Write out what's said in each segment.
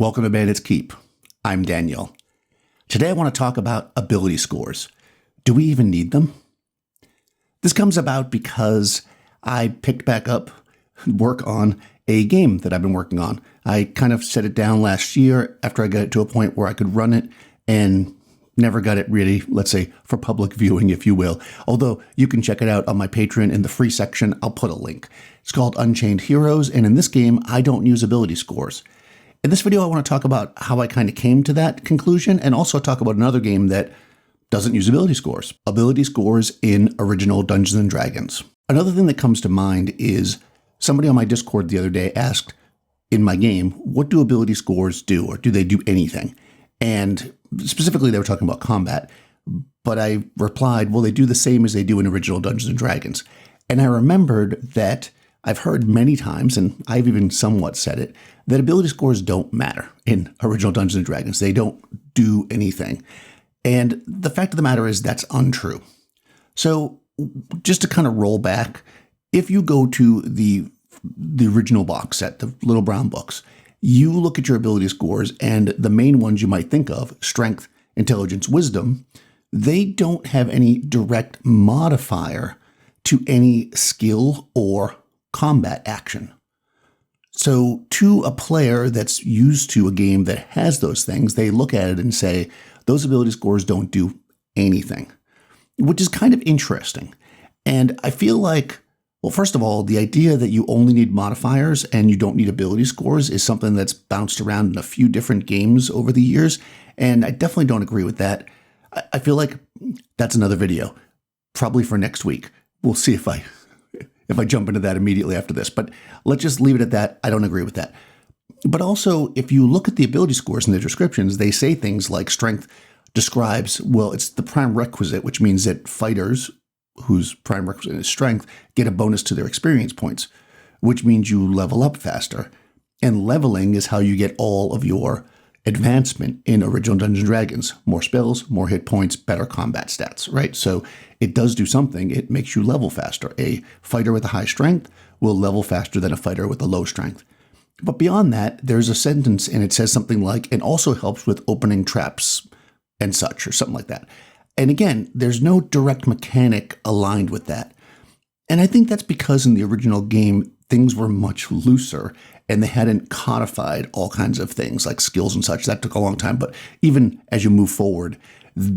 Welcome to Bandit's Keep. I'm Daniel. Today I want to talk about ability scores. Do we even need them? This comes about because I picked back up work on a game that I've been working on. I kind of set it down last year after I got it to a point where I could run it and never got it really, let's say, for public viewing, if you will. Although you can check it out on my Patreon in the free section. I'll put a link. It's called Unchained Heroes, and in this game, I don't use ability scores. In this video, I want to talk about how I kind of came to that conclusion and also talk about another game that doesn't use ability scores. Ability scores in original Dungeons & Dragons. Another thing that comes to mind is somebody on my Discord the other day asked in my game, what do ability scores do, or do they do anything? And specifically, they were talking about combat. But I replied, well, they do the same as they do in original Dungeons & Dragons. And I remembered that I've heard many times, and I've even somewhat said it, that ability scores don't matter in original Dungeons & Dragons. They don't do anything. And the fact of the matter is that's untrue. So just to kind of roll back, if you go to the original box set, the little brown books, you look at your ability scores, and the main ones you might think of, strength, intelligence, wisdom, they don't have any direct modifier to any skill or combat action. So to a player that's used to a game that has those things, they look at it and say, those ability scores don't do anything, which is kind of interesting. And I feel like, well, first of all, the idea that you only need modifiers and you don't need ability scores is something that's bounced around in a few different games over the years. And I definitely don't agree with that. I feel like that's another video, probably for next week. We'll see if I jump into that immediately after this, but let's just leave it at that. I don't agree with that. But also, if you look at the ability scores in the descriptions, they say things like strength describes, well, it's the prime requisite, which means that fighters whose prime requisite is strength get a bonus to their experience points, which means you level up faster. And leveling is how you get all of your advancement in original Dungeons & Dragons. More spells, more hit points, better combat stats, right? So it does do something. It makes you level faster. A fighter with a high strength will level faster than a fighter with a low strength. But beyond that, there's a sentence and it says something like, and also helps with opening traps and such, or something like that. And again, there's no direct mechanic aligned with that. And I think that's because in the original game, things were much looser and they hadn't codified all kinds of things like skills and such. That took a long time. But even as you move forward,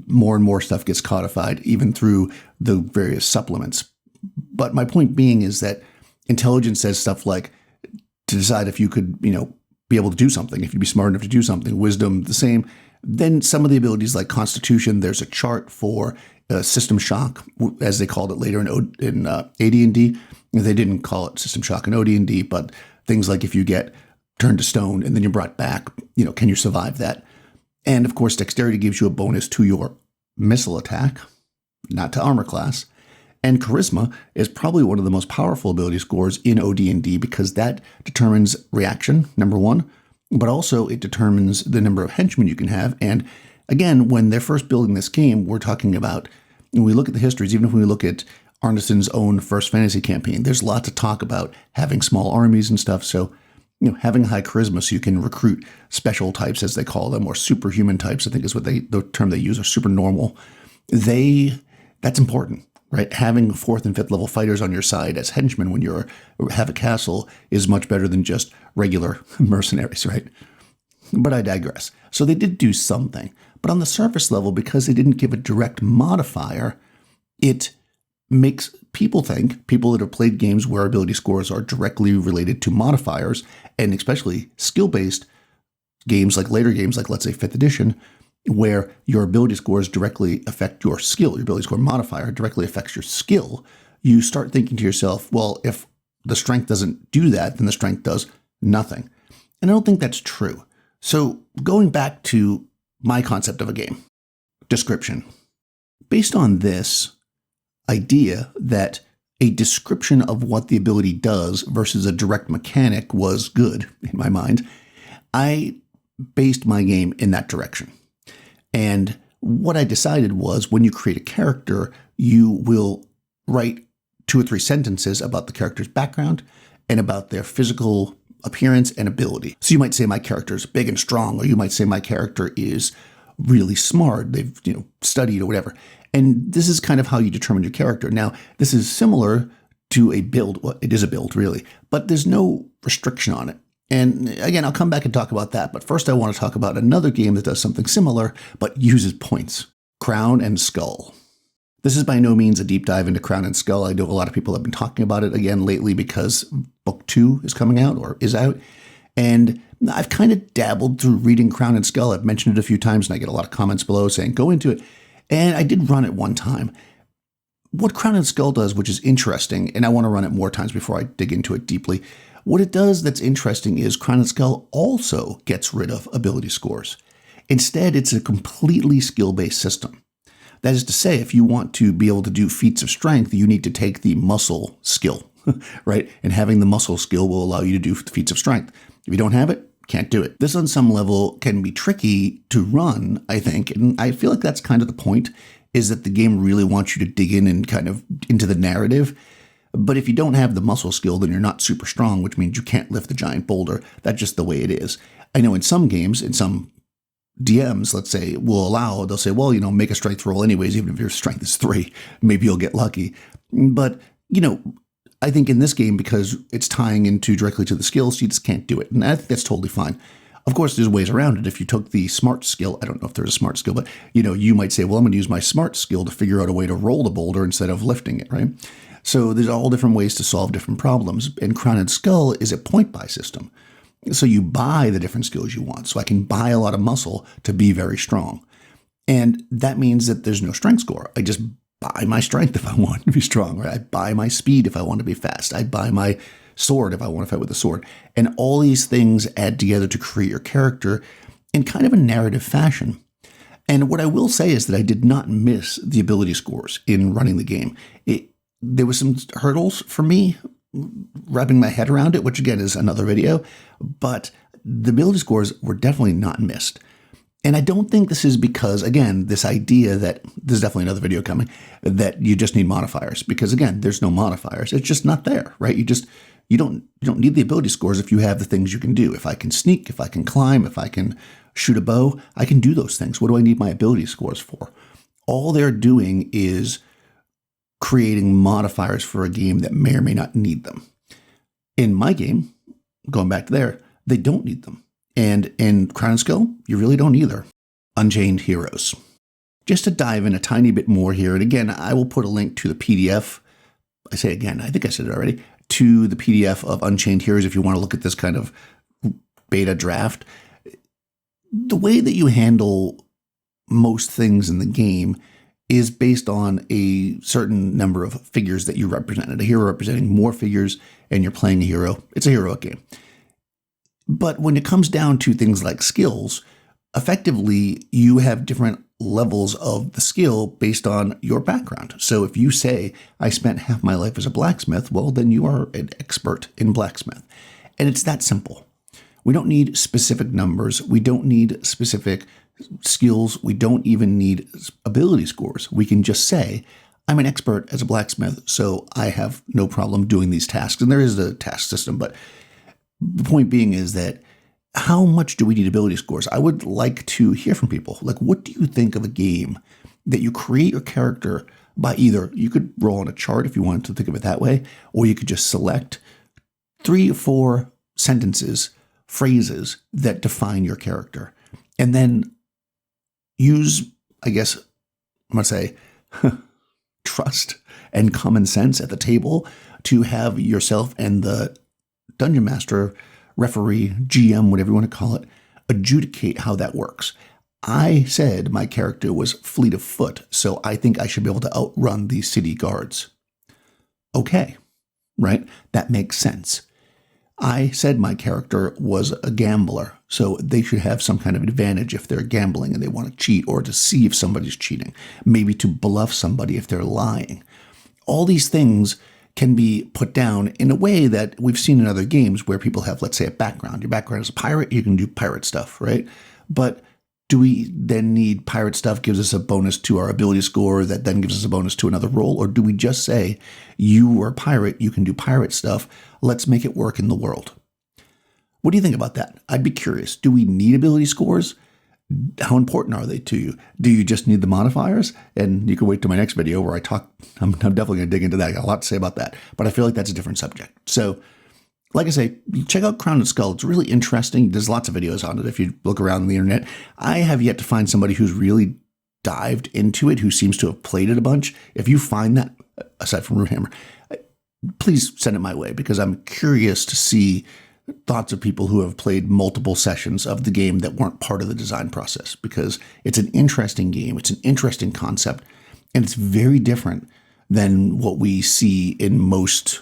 more and more stuff gets codified, even through the various supplements. But my point being is that intelligence says stuff like to decide if you could, be able to do something, if you'd be smart enough to do something. Wisdom, the same. Then some of the abilities like Constitution, there's a chart for System Shock, as they called it later in AD&D. They didn't call it System Shock in OD&D, but things like if you get turned to stone and then you're brought back, can you survive that? And of course, dexterity gives you a bonus to your missile attack, not to armor class. And charisma is probably one of the most powerful ability scores in OD&D because that determines reaction, number one, but also it determines the number of henchmen you can have. And again, when they're first building this game, we're talking about, when we look at the histories, even if we look at Arneson's own First Fantasy campaign, there's a lot to talk about having small armies and stuff. So, having high charisma so you can recruit special types, as they call them, or superhuman types, I think is what the term they use, or super normal. That's important, right? Having 4th and 5th level fighters on your side as henchmen when you have a castle is much better than just regular mercenaries, right? But I digress. So they did do something. But on the surface level, because they didn't give a direct modifier, it makes people that have played games where ability scores are directly related to modifiers, and especially skill-based games like later games, like let's say 5th edition, where your ability scores directly affect your skill. Your ability score modifier directly affects your skill. You start thinking to yourself, well, if the strength doesn't do that, then the strength does nothing. And I don't think that's true. So going back to my concept of a game, description. Based on this idea that a description of what the ability does versus a direct mechanic was good in my mind, I based my game in that direction. And what I decided was when you create a character, you will write 2 or 3 sentences about the character's background and about their physical appearance and ability. So you might say my character is big and strong, or you might say my character is really smart. They've studied or whatever. And this is kind of how you determine your character. Now, this is similar to a build. Well, it is a build, really, but there's no restriction on it. And again, I'll come back and talk about that. But first, I want to talk about another game that does something similar, but uses points. Crown and Skull. This is by no means a deep dive into Crown and Skull. I know a lot of people have been talking about it again lately because book 2 is coming out or is out. And I've kind of dabbled through reading Crown and Skull. I've mentioned it a few times and I get a lot of comments below saying, go into it. And I did run it one time. What Crown and Skull does, which is interesting, and I want to run it more times before I dig into it deeply, what it does that's interesting is Crown and Skull also gets rid of ability scores. Instead, it's a completely skill-based system. That is to say, if you want to be able to do feats of strength, you need to take the muscle skill, right? And having the muscle skill will allow you to do feats of strength. If you don't have it, can't do it. This on some level can be tricky to run, I think. And I feel like that's kind of the point, is that the game really wants you to dig in and kind of into the narrative. But if you don't have the muscle skill, then you're not super strong, which means you can't lift the giant boulder. That's just the way it is. I know in some games, in some DMs, let's say, they'll say, well, make a strength roll anyways, even if your strength is 3, maybe you'll get lucky. But, I think in this game, because it's tying into directly to the skills, you just can't do it. And I think that's totally fine. Of course, there's ways around it. If you took the smart skill, I don't know if there's a smart skill, but, you might say, well, I'm going to use my smart skill to figure out a way to roll the boulder instead of lifting it, right? So there's all different ways to solve different problems. And Crown and Skull is a point-buy system. So you buy the different skills you want. So I can buy a lot of muscle to be very strong. And that means that there's no strength score. I just buy my strength if I want to be strong, right? I buy my speed if I want to be fast. I buy my sword if I want to fight with a sword. And all these things add together to create your character in kind of a narrative fashion. And what I will say is that I did not miss the ability scores in running the game. There was some hurdles for me wrapping my head around it, which again is another video, but the ability scores were definitely not missed. And I don't think this is because, again, this idea that there's definitely another video coming, that you just need modifiers, because again, there's no modifiers. It's just not there, right? You don't need the ability scores if you have the things you can do. If I can sneak, if I can climb, if I can shoot a bow, I can do those things. What do I need my ability scores for? All they're doing is creating modifiers for a game that may or may not need them. In my game, going back to there, they don't need them. And in Crown and Skull, you really don't either. Unchained Heroes. Just to dive in a tiny bit more here, and again, I will put a link to the PDF. I say again, I think I said it already, to the PDF of Unchained Heroes if you want to look at this kind of beta draft. The way that you handle most things in the game is based on a certain number of figures that you represented. A hero representing more figures, and you're playing a hero. It's a heroic game. But when it comes down to things like skills, effectively, you have different levels of the skill based on your background. So if you say, I spent half my life as a blacksmith, well, then you are an expert in blacksmith. And it's that simple. We don't need specific numbers. We don't need specific skills. We don't even need ability scores. We can just say, I'm an expert as a blacksmith, so I have no problem doing these tasks. And there is a task system, but the point being is that how much do we need ability scores? I would like to hear from people. Like, what do you think of a game that you create your character by either, you could roll on a chart if you wanted to think of it that way, or you could just select 3 or 4 sentences, phrases that define your character. And then use, I guess, I'm going to say, trust and common sense at the table to have yourself and the dungeon master, referee, GM, whatever you want to call it, adjudicate how that works. I said my character was fleet of foot, so I think I should be able to outrun these city guards. Okay, right? That makes sense. I said my character was a gambler, so they should have some kind of advantage if they're gambling and they want to cheat, or to see if somebody's cheating, maybe to bluff somebody if they're lying. All these things can be put down in a way that we've seen in other games where people have, let's say, a background. Your background is a pirate, you can do pirate stuff, right? But do we then need pirate stuff gives us a bonus to our ability score that then gives us a bonus to another role? Or do we just say, you are a pirate, you can do pirate stuff, let's make it work in the world? What do you think about that? I'd be curious. Do we need ability scores? How important are they to you? Do you just need the modifiers? And you can wait till my next video where I talk. I'm definitely going to dig into that. I got a lot to say about that, but I feel like that's a different subject. So, like I say, check out Crown and Skull. It's really interesting. There's lots of videos on it if you look around the internet. I have yet to find somebody who's really dived into it, who seems to have played it a bunch. If you find that, aside from Roothammer, please send it my way, because I'm curious to see thoughts of people who have played multiple sessions of the game that weren't part of the design process, because it's an interesting game. It's an interesting concept, and it's very different than what we see in most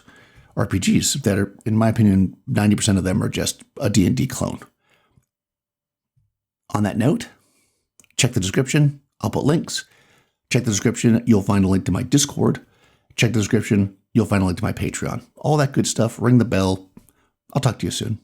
RPGs that are, in my opinion, 90% of them are just a D&D clone. On that note, check the description. I'll put links. Check the description. You'll find a link to my Discord. Check the description. You'll find a link to my Patreon. All that good stuff. Ring the bell. I'll talk to you soon.